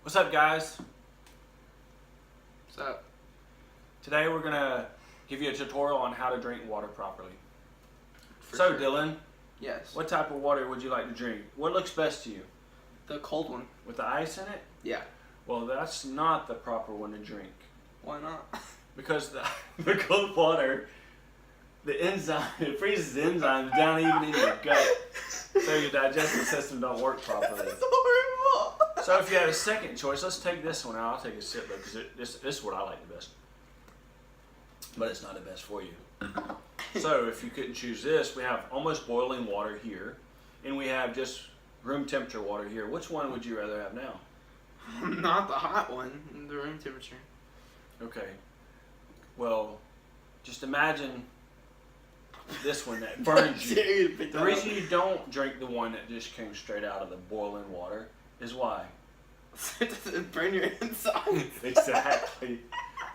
What's up, guys? What's up? Today we're gonna give you a tutorial on how to drink water properly. For So, sure. Dylan, Yes. what type of water would you like to drink? What looks best to you? The cold one. With the ice in it? Yeah. Well, that's not the proper one to drink. Why not? Because the cold water, the enzyme, it freezes the enzymes down even in your gut. So your digestive system don't work properly. This is horrible. So if you had a second choice, let's take this one out. I'll take a sip though, because this is what I like the best. But it's not the best for you. So if you couldn't choose this, we have almost boiling water here, and we have just room temperature water here. Which one would you rather have now? Not the hot one. The room temperature. Okay. Well, just imagine this one that burns you. Dare you to pick The that reason up. you don't drink the one that just came straight out of the boiling water is why? It doesn't burn your insides. Exactly.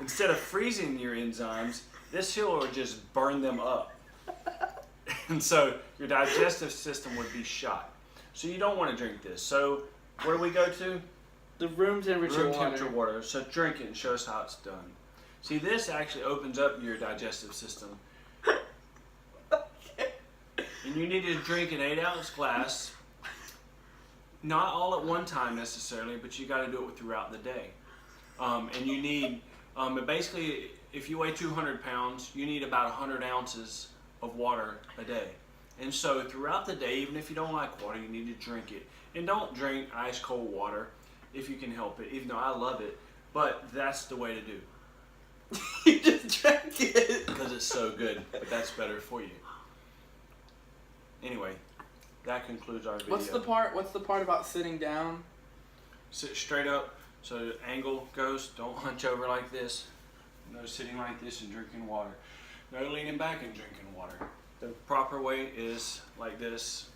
Instead of freezing your enzymes, this here will just burn them up. And so your digestive system would be shot. So you don't want to drink this. So where do we go to? The room temperature Room water. temperature water. So drink it and show us how it's done. See, this actually opens up your digestive system. And you need to drink an 8-ounce glass. Not all at one time necessarily, but you got to do it throughout the day. And you need, basically, if you weigh 200 pounds, you need about 100 ounces of water a day. And so throughout the day, even if you don't like water, you need to drink it. And don't drink ice cold water if you can help it, even though I love it. But that's the way to do, You just drank it. because it's so good. But that's better for you. Anyway, that concludes our video. What's the part about sitting down? Sit straight up so the angle goes. Don't hunch over like this. No sitting like this and drinking water. No leaning back and drinking water. The proper way is like this.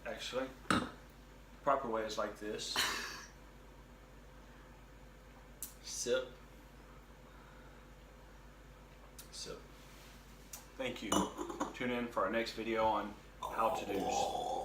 Actually, proper way is like this. Sip. Sip. Thank you. Tune in for our next video on how to do's.